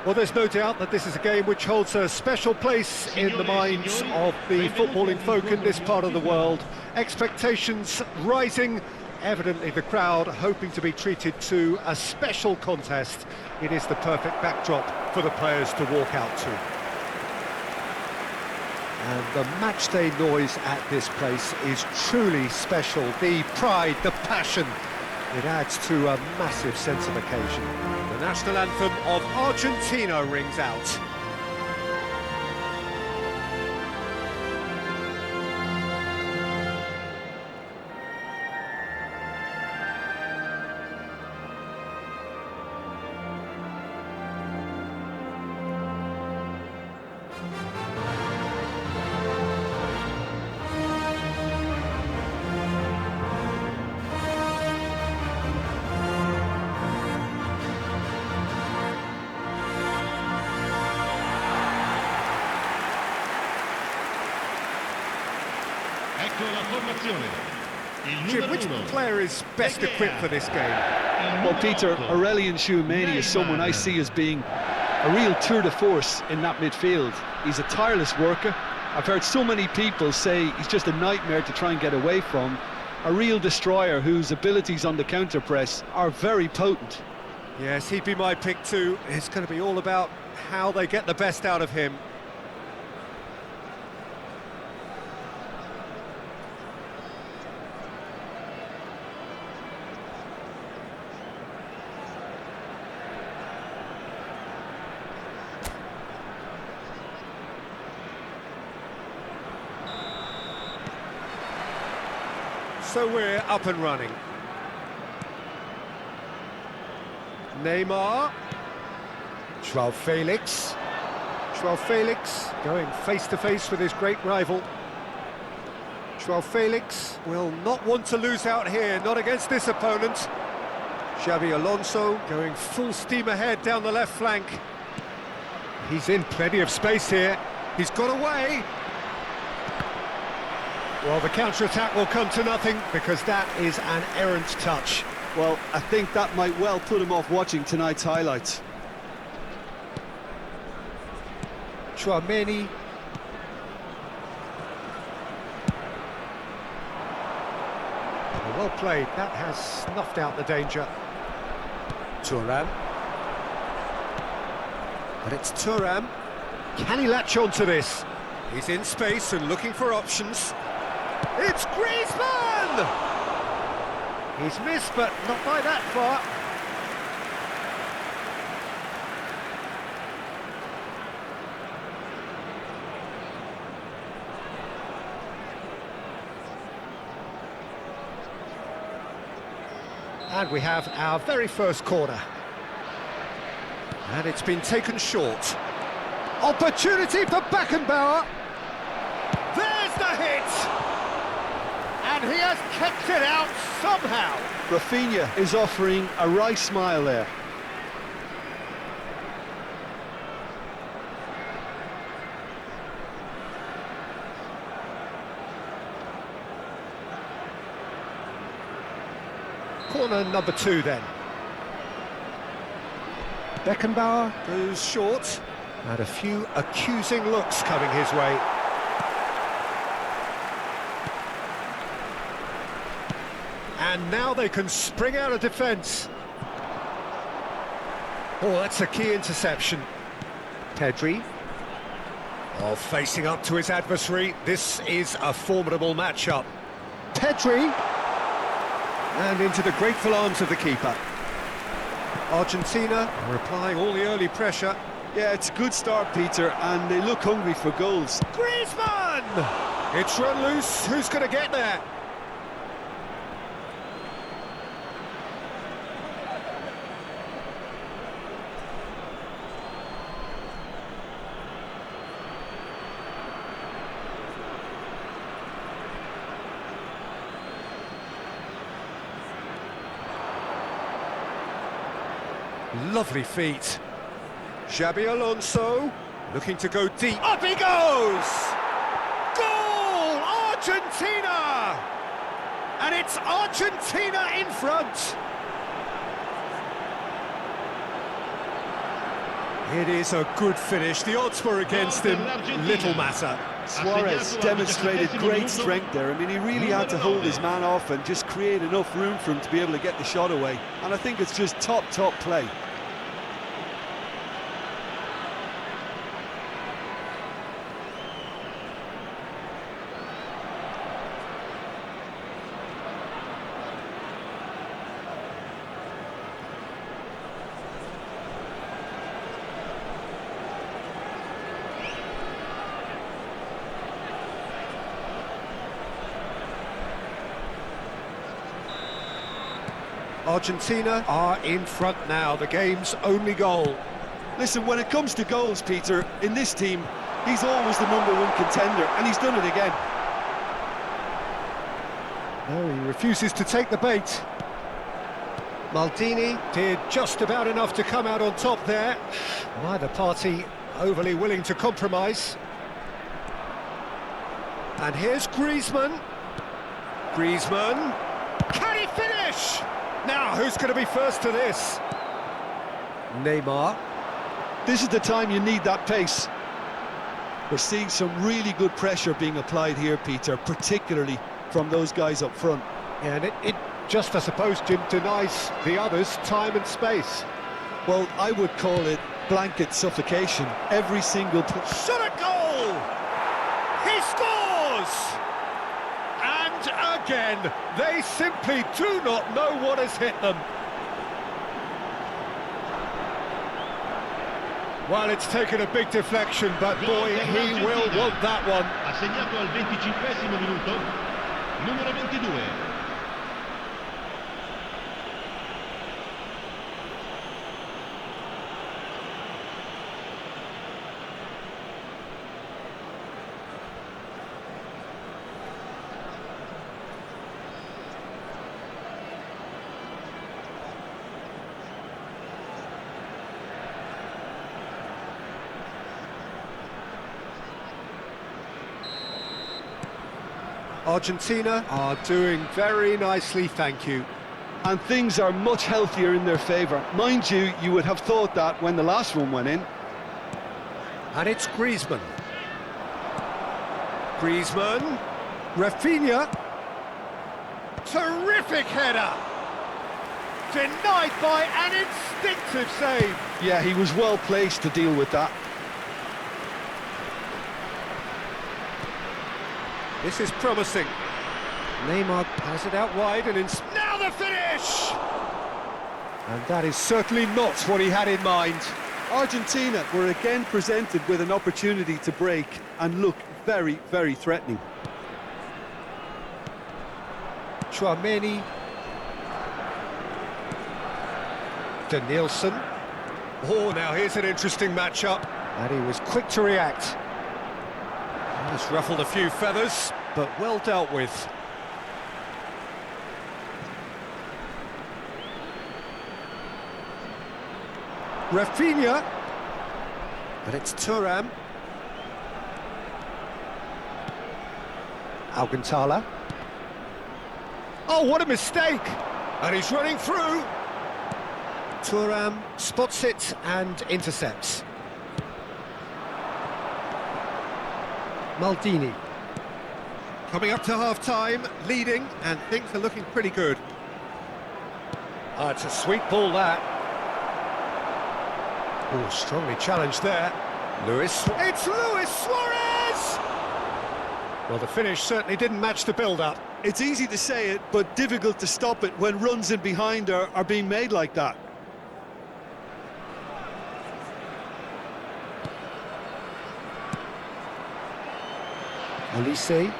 Well, there's no doubt that this is a game which holds a special place in the minds of the footballing folk in this part of the world. Expectations rising, evidently the crowd hoping to be treated to a special contest. It is the perfect backdrop for the players to walk out to. And the matchday noise at this place is truly special. The pride, the passion, it adds to a massive sense of occasion. The national anthem of Argentina rings out. Jim, which player is best equipped for this game? Well, Peter, Aurelian Tchouameni is someone I see as being a real tour de force in that midfield. He's a tireless worker. I've heard so many people say he's just a nightmare to try and get away from. A real destroyer whose abilities on the counter-press are very potent. Yes, he'd be my pick too. It's going to be all about how they get the best out of him. So we're up and running. Neymar. João Felix. João Felix going face-to-face with his great rival. João Felix will not want to lose out here, not against this opponent. Xabi Alonso going full steam ahead down the left flank. He's in plenty of space here. He's got away. Well, the counter-attack will come to nothing because that is an errant touch. Well, I think that might well put him off watching tonight's highlights. Tchouameni. Well played, that has snuffed out the danger. Thuram. But it's Thuram. Can he latch on to this? He's in space and looking for options. It's Griezmann! He's missed, but not by that far. And we have our very first corner. And it's been taken short. Opportunity for Beckenbauer. There's the hit! And he has kicked it out somehow. Rafinha is offering a wry smile there. Corner number 2 then. Beckenbauer goes short, and a few accusing looks coming his way. And now they can spring out of defence. Oh, that's a key interception. Pedri. Oh, facing up to his adversary. This is a formidable matchup. Pedri. And into the grateful arms of the keeper. Argentina are applying all the early pressure. Yeah, it's a good start, Peter, and they look hungry for goals. Griezmann! It's run loose. Who's going to get there? Lovely feet. Xabi Alonso looking to go deep. Up he goes! Goal! Argentina! And it's Argentina in front. It is a good finish. The odds were against him. Little matter. Suarez demonstrated great strength there. I mean, he really had to hold his man off and just create enough room for him to be able to get the shot away. And I think it's just top play. Argentina are in front now, the game's only goal. Listen, when it comes to goals, Peter, in this team, he's always the #1 contender, and he's done it again. No, he refuses to take the bait. Maldini did just about enough to come out on top there. Neither party overly willing to compromise. And here's Griezmann. Griezmann. Can he finish? Now, who's going to be first to this? Neymar. This is the time you need that pace. We're seeing some really good pressure being applied here, Peter, particularly from those guys up front. Yeah, and it just, I suppose, Jim, denies the others time and space. Well, I would call it blanket suffocation. Every single... Shot a goal! He scores! And again, they simply do not know what has hit them. Well, it's taken a big deflection, but boy, he will want that one. Ha segnato al 25esimo minuto, numero 22. Argentina are doing very nicely, thank you. And things are much healthier in their favour. Mind you, you would have thought that when the last one went in. And it's Griezmann. Griezmann. Rafinha. Terrific header. Denied by an instinctive save. Yeah, he was well placed to deal with that. This is promising. Neymar has it out wide and now the finish! And that is certainly not what he had in mind. Argentina were again presented with an opportunity to break and look very, very threatening. Chouameni. Danielson. Oh, now here's an interesting matchup. And he was quick to react. He's ruffled a few feathers, but well dealt with. Rafinha. But it's Thuram. Alcantara. Oh, what a mistake! And he's running through. Thuram spots it and intercepts. Maldini. Coming up to half-time, leading, and things are looking pretty good. It's a sweet ball, that. Oh, strongly challenged there. It's Luis Suarez! Well, the finish certainly didn't match the build-up. It's easy to say it, but difficult to stop it when runs in behind are being made like that. Olise.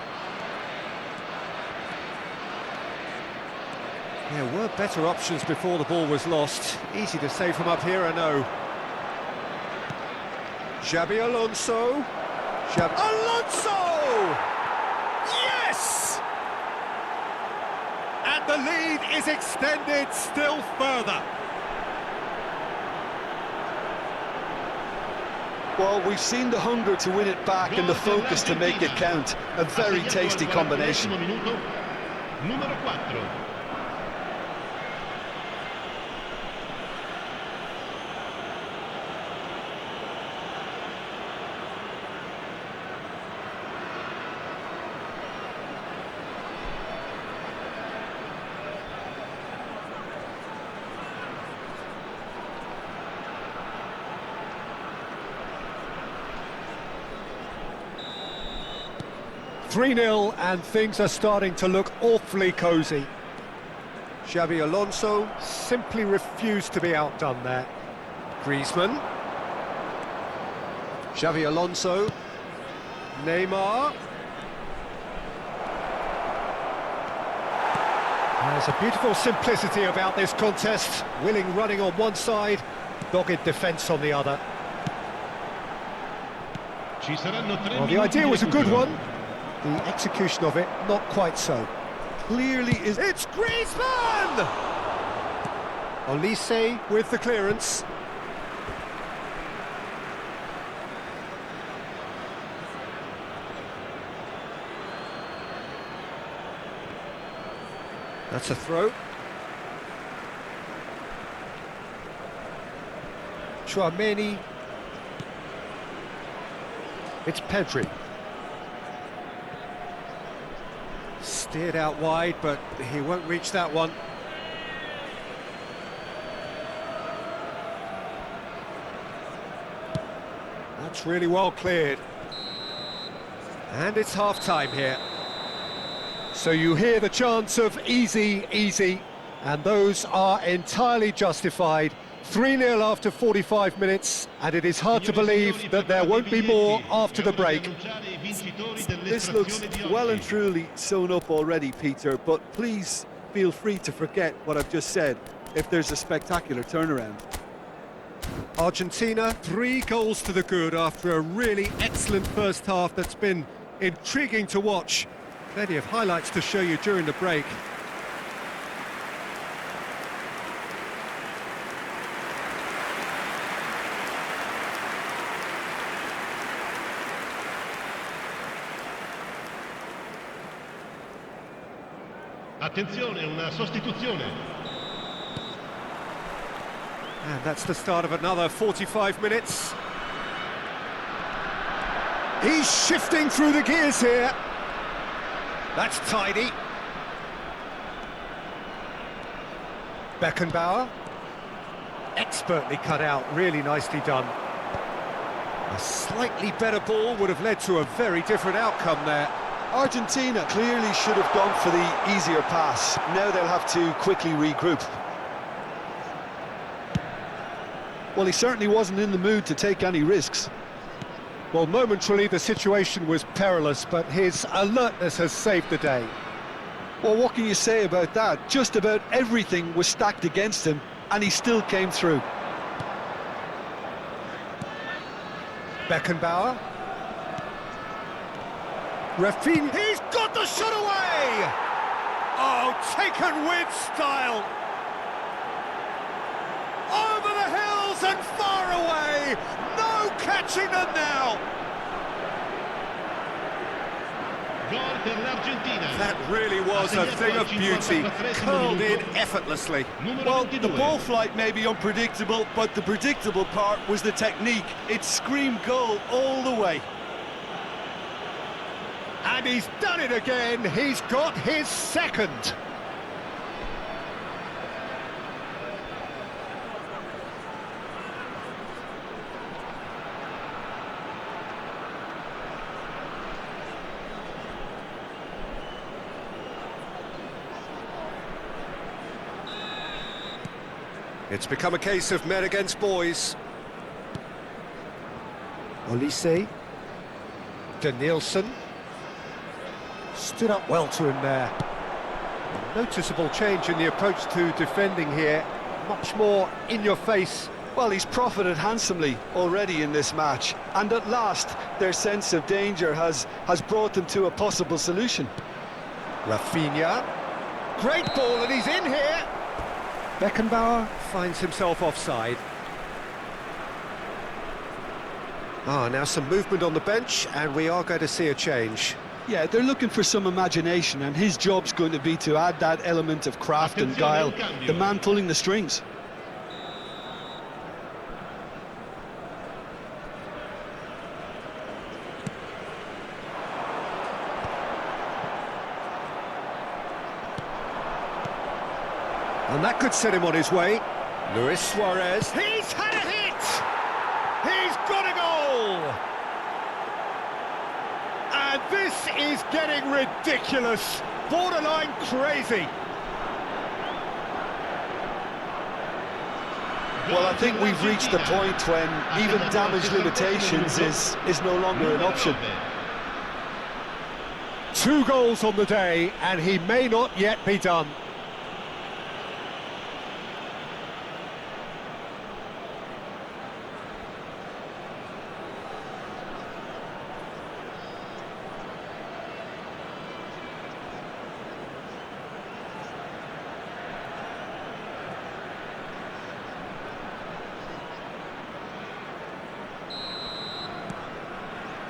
There were better options before the ball was lost. Easy to say from up here, I know. Xabi Alonso. Alonso! Yes! And the lead is extended still further. Well, we've seen the hunger to win it back and the focus to make it count. A very tasty combination. 3-0 and things are starting to look awfully cosy. Xabi Alonso simply refused to be outdone there. Griezmann. Xabi Alonso. Neymar. There's a beautiful simplicity about this contest. Willing running on one side, dogged defence on the other. Well, the idea was a good one. The execution of it, not quite so. Clearly is... It's Griezmann! Olise with the clearance. That's a throw. Chouameni. It's Pedri. Steered out wide, but he won't reach that one. That's really well cleared. And it's half-time here. So you hear the chants of easy, easy, and those are entirely justified. 3-0 after 45 minutes, and it is hard to believe that there won't be more after the break. This looks well and truly sewn up already, Peter, but please feel free to forget what I've just said if there's a spectacular turnaround. Argentina, 3 goals to the good after a really excellent first half that's been intriguing to watch. Plenty of highlights to show you during the break. Attenzione, una sostituzione. And that's the start of another 45 minutes. He's shifting through the gears here. That's tidy. Beckenbauer. Expertly cut out, really nicely done. A slightly better ball would have led to a very different outcome there. Argentina clearly should have gone for the easier pass. Now they'll have to quickly regroup. Well, he certainly wasn't in the mood to take any risks. Well, momentarily the situation was perilous, but his alertness has saved the day. Well, what can you say about that? Just about everything was stacked against him, and he still came through. Beckenbauer. Rafinha, he's got the shot away! Oh, taken with style! Over the hills and far away! No catching them now! That really was a thing of beauty, curled in effortlessly. Well, the ball flight may be unpredictable, but the predictable part was the technique. It screamed goal all the way. And he's done it again, he's got his second. It's become a case of men against boys. Olise. Danielson. Stood up well to him there. A noticeable change in the approach to defending here. Much more in your face. Well, he's profited handsomely already in this match, and at last their sense of danger has brought them to a possible solution. Rafinha. Great ball, and he's in here. Beckenbauer finds himself offside. Now some movement on the bench, and we are going to see a change. Yeah, they're looking for some imagination, and his job's going to be to add that element of craft and guile, the man pulling the strings. And that could set him on his way. Luis Suarez. He's had a hit! He's got a goal! And This is getting ridiculous, borderline crazy. Well, I think we've reached the point when even damage limitations is no longer an option. 2 goals on the day, and he may not yet be done.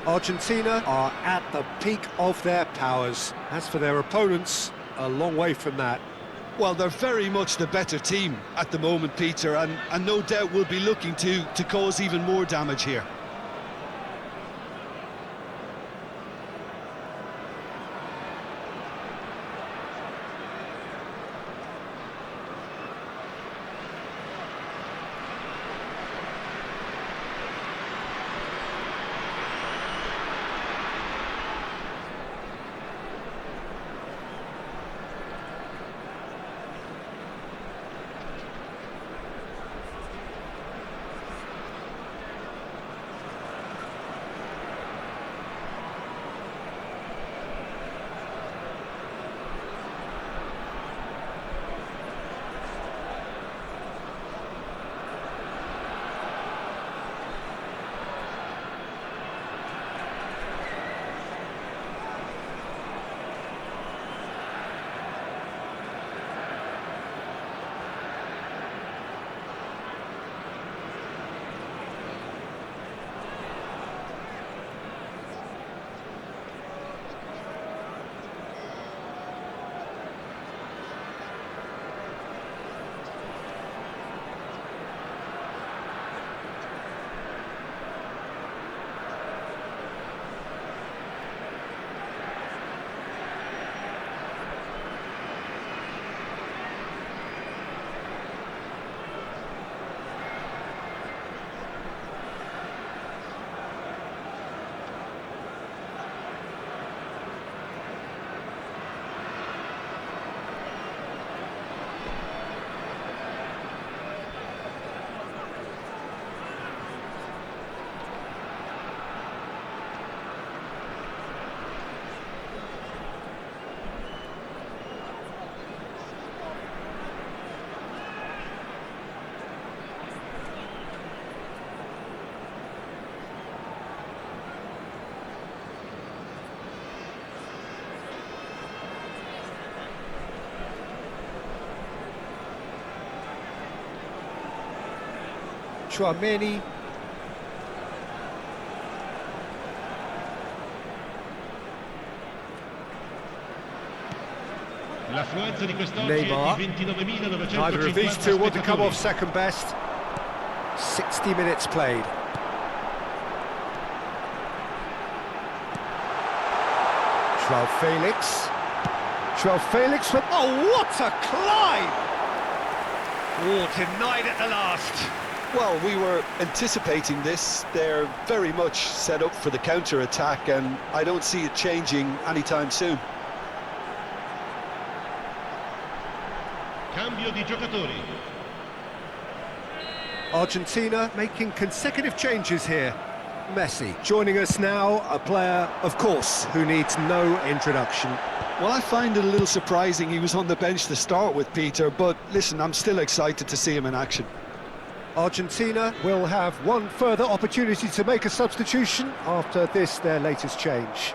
Argentina are at the peak of their powers. As for their opponents, a long way from that. Well, they're very much the better team at the moment, Peter, and no doubt will be looking to cause even more damage here. Chouameni. L'affluenza di quest'oggi Neymar. è di 29.950. Neither of these two want to come off spettatori. second best. 60 minutes played. João Felix. João Felix with... Oh, what a climb! Oh, denied at the last. Well, we were anticipating this. They're very much set up for the counter-attack, and I don't see it changing anytime soon. Cambio di giocatori. Argentina making consecutive changes here. Messi joining us now, a player, of course, who needs no introduction. Well, I find it a little surprising he was on the bench to start with, Peter, but listen, I'm still excited to see him in action. Argentina will have one further opportunity to make a substitution after this, their latest change.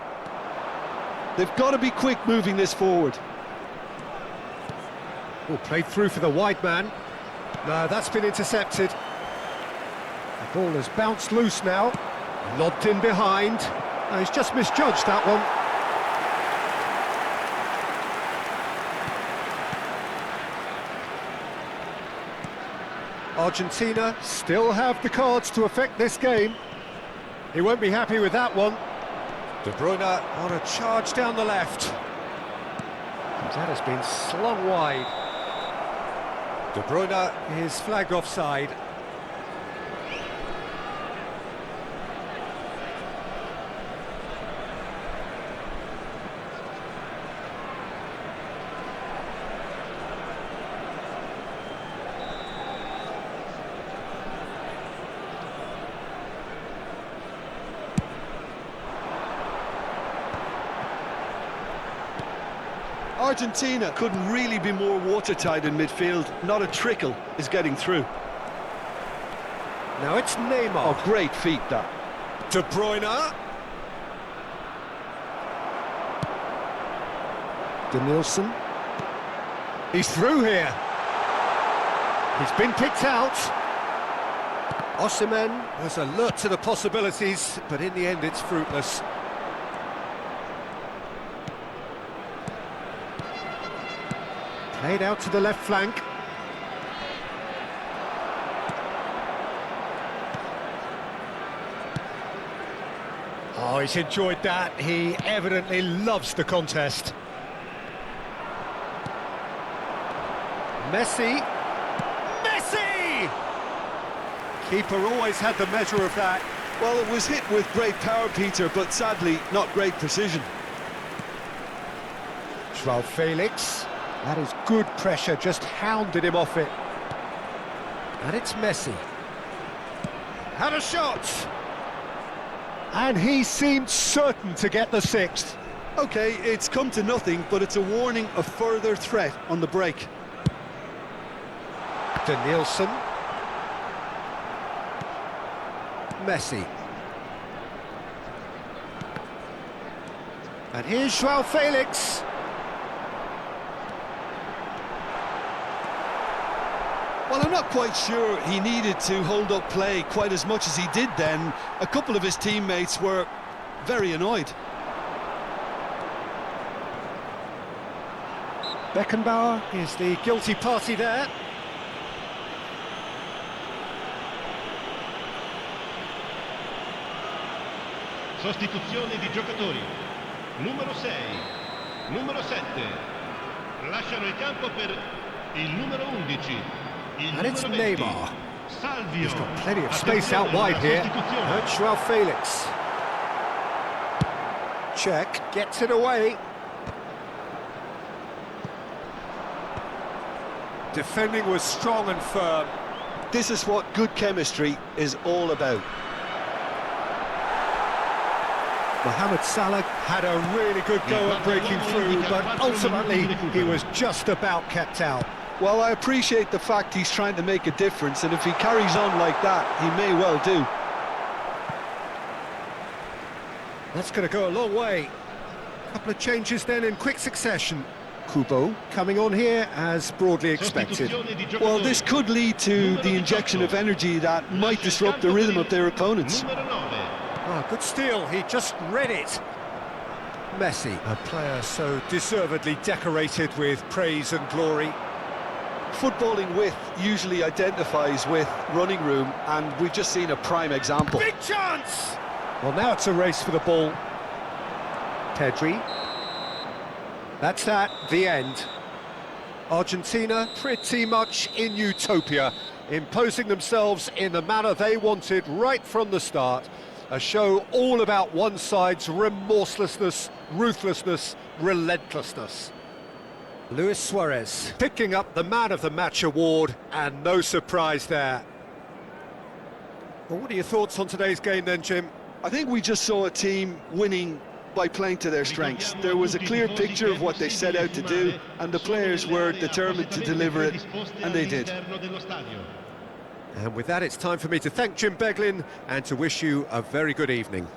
They've got to be quick moving this forward. Oh, played through for the wide man. No, that's been intercepted. The ball has bounced loose now. Lobbed in behind. No, he's just misjudged that one. Argentina still have the cards to affect this game. He won't be happy with that one. De Bruyne on a charge down the left. That has been slung wide. De Bruyne is flagged offside. Argentina couldn't really be more watertight in midfield. Not a trickle is getting through. Now it's Neymar. Oh, great feat that. De Bruyne. Denilson. He's through here. He's been picked out. Osimhen was alert to the possibilities, but in the end it's fruitless. Played out to the left flank. Oh, he's enjoyed that. He evidently loves the contest. Messi. Messi! Keeper always had the measure of that. Well, it was hit with great power, Peter, but sadly not great precision. Joao Felix. That is good pressure, just hounded him off it. And it's Messi. Had a shot! And he seemed certain to get the sixth. OK, it's come to nothing, but it's a warning of further threat on the break. Denilson. Messi. And here's Joao Felix. Well, I'm not quite sure he needed to hold up play quite as much as he did then. A couple of his teammates were very annoyed. Beckenbauer is the guilty party there. Sostituzione di giocatori. Numero 6, numero 7. Lasciano il campo per il numero 11. And it's Neymar. Salvio. He's got plenty of space out wide here. And Joao Felix. Check, gets it away. Defending was strong and firm. This is what good chemistry is all about. Mohamed Salah had a really good go at breaking through, but ultimately he was just about kept out. Well, I appreciate the fact he's trying to make a difference, and if he carries on like that, he may well do. That's going to go a long way. A couple of changes then in quick succession. Kubo coming on here as broadly expected. Well, this could lead to the injection of energy that might disrupt the rhythm of their opponents. Oh, good steal, he just read it. Messi, a player so deservedly decorated with praise and glory. Footballing width usually identifies with running room, and we've just seen a prime example. Big chance! Well, now it's a race for the ball. Pedri. That's that, the end. Argentina pretty much in utopia, imposing themselves in the manner they wanted right from the start. A show all about one side's remorselessness, ruthlessness, relentlessness. Luis Suarez picking up the Man of the Match award, and no surprise there. Well, what are your thoughts on today's game then, Jim? I think we just saw a team winning by playing to their strengths. There was a clear picture of what they set out to do, and the players were determined to deliver it, and they did. And with that, it's time for me to thank Jim Beglin and to wish you a very good evening.